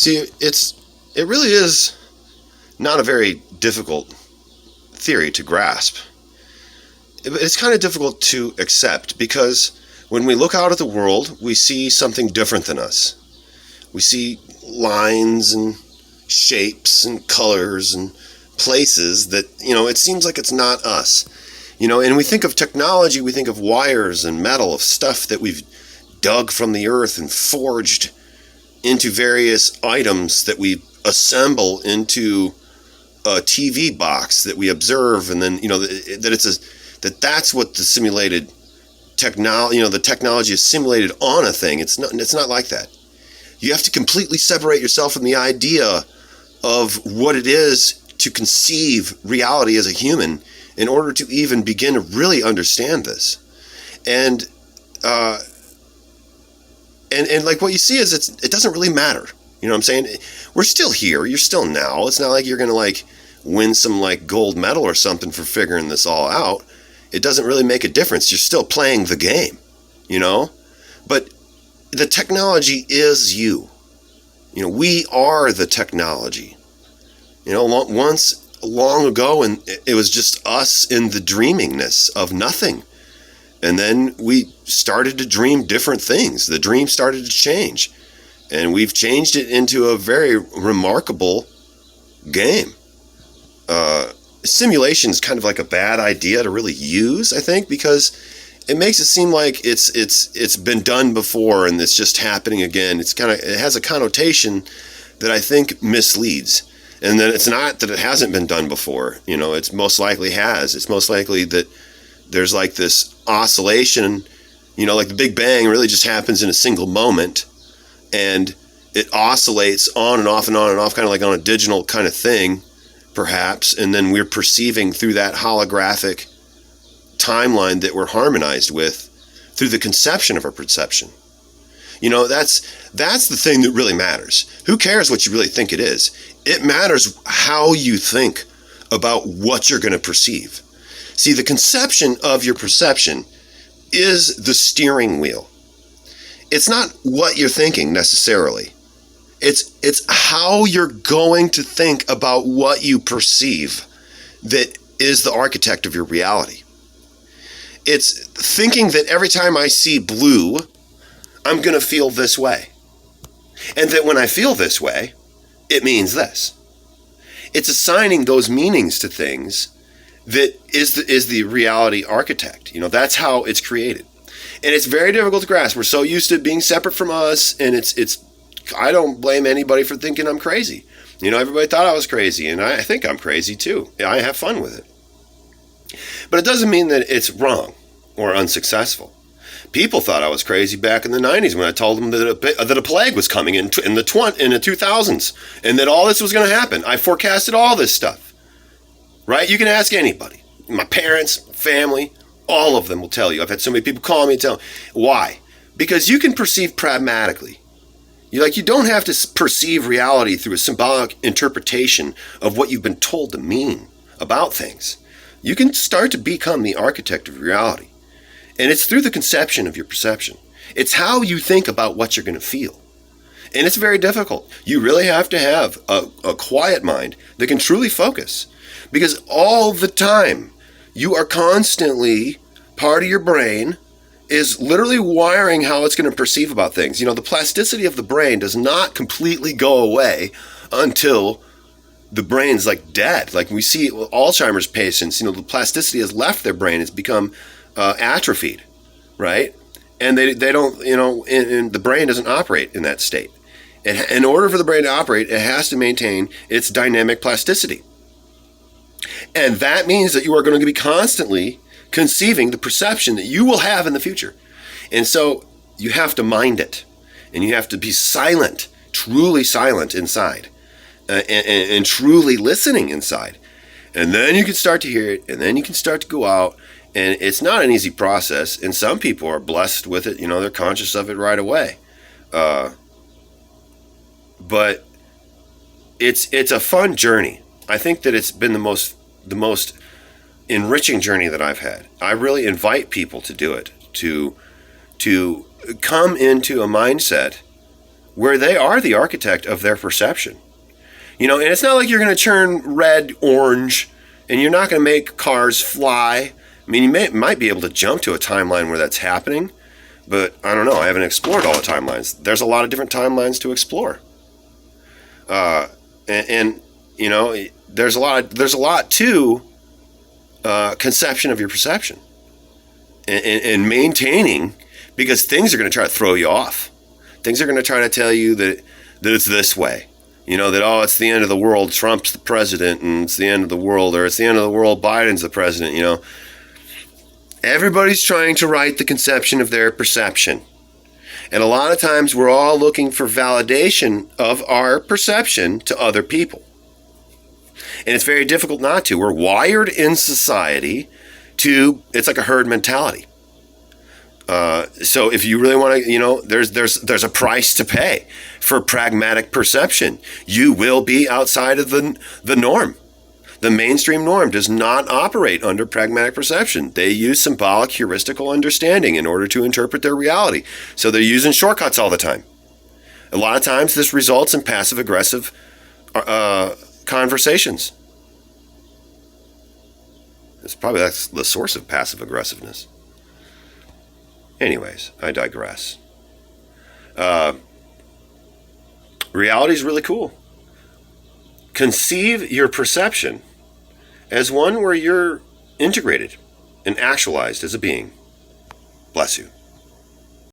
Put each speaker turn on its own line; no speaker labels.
See, it really is not a very difficult theory to grasp. It's kind of difficult to accept because when we look out at the world, we see something different than us. We see lines and shapes and colors and places that, it seems like it's not us. And we think of technology, we think of wires and metal, of stuff that we've dug from the earth and forged into various items that we assemble into a TV box that we observe, and then that's what the simulated technology, the technology is simulated on a thing. It's not like that. You have to completely separate yourself from the idea of what it is to conceive reality as a human in order to even begin to really understand this. And like what you see is it doesn't really matter. You know what I'm saying? We're still here. You're still now. It's not like you're going to win some gold medal or something for figuring this all out. It doesn't really make a difference. You're still playing the game, But the technology is you. We are the technology. Once long ago, and it was just us in the dreamingness of nothing. And then we started to dream different things. The dream started to change. And we've changed it into a very remarkable game. Simulation is kind of like a bad idea to really use, I think, because it makes it seem like it's been done before and it's just happening again. It has a connotation that I think misleads. And then it's not that it hasn't been done before. It's most likely has. It's most likely that there's this oscillation, like the Big Bang really just happens in a single moment, and it oscillates on and off and on and off, kind of like on a digital kind of thing, perhaps, and then we're perceiving through that holographic timeline that we're harmonized with through the conception of our perception. That's the thing that really matters. Who cares what you really think it is? It matters how you think about what you're going to perceive. See, the conception of your perception is the steering wheel. It's not what you're thinking necessarily. It's how you're going to think about what you perceive that is the architect of your reality. It's thinking that every time I see blue, I'm going to feel this way. And that when I feel this way, it means this. It's assigning those meanings to things that is the reality architect. That's how it's created. And it's very difficult to grasp. We're so used to being separate from us, and it's I don't blame anybody for thinking I'm crazy. Everybody thought I was crazy, and I think I'm crazy too. I have fun with it. But it doesn't mean that it's wrong or unsuccessful. People thought I was crazy back in the 90s when I told them that a plague was coming in the 2000s, and that all this was going to happen. I forecasted all this stuff. Right? You can ask anybody. My parents, family, all of them will tell you. I've had so many people call me and tell me. Why? Because you can perceive pragmatically. You don't have to perceive reality through a symbolic interpretation of what you've been told to mean about things. You can start to become the architect of reality. And it's through the conception of your perception. It's how you think about what you're going to feel. And it's very difficult. You really have to have a quiet mind that can truly focus. Because all the time, you are constantly, part of your brain is literally wiring how it's going to perceive about things. The plasticity of the brain does not completely go away until the brain's dead. Like we see Alzheimer's patients, the plasticity has left their brain. It's become atrophied, right? And they don't, and the brain doesn't operate in that state. In order for the brain to operate, it has to maintain its dynamic plasticity. And that means that you are going to be constantly conceiving the perception that you will have in the future. And so you have to mind it. And you have to be silent, truly silent inside. And truly listening inside. And then you can start to hear it. And then you can start to go out. And it's not an easy process. And some people are blessed with it. They're conscious of it right away. But it's a fun journey. I think that it's been the most enriching journey that I've had. I really invite people to do it, to come into a mindset where they are the architect of their perception. And it's not like you're going to turn red orange, and you're not going to make cars fly. I mean, you might be able to jump to a timeline where that's happening, but I don't know. I haven't explored all the timelines. There's a lot of different timelines to explore. And there's a lot to conception of your perception and maintaining, because things are going to try to throw you off. Things are going to try to tell you that it's this way. That, it's the end of the world, Trump's the president, and it's the end of the world, or it's the end of the world, Biden's the president. Everybody's trying to write the conception of their perception. And a lot of times we're all looking for validation of our perception to other people. And it's very difficult not to. We're wired in society it's like a herd mentality. So if you really want to, there's a price to pay for pragmatic perception. You will be outside of the norm. The mainstream norm does not operate under pragmatic perception. They use symbolic heuristical understanding in order to interpret their reality. So they're using shortcuts all the time. A lot of times this results in passive-aggressive conversations. That's the source of passive-aggressiveness. Anyways, I digress. Reality is really cool. Conceive your perception as one where you're integrated and actualized as a being. Bless you.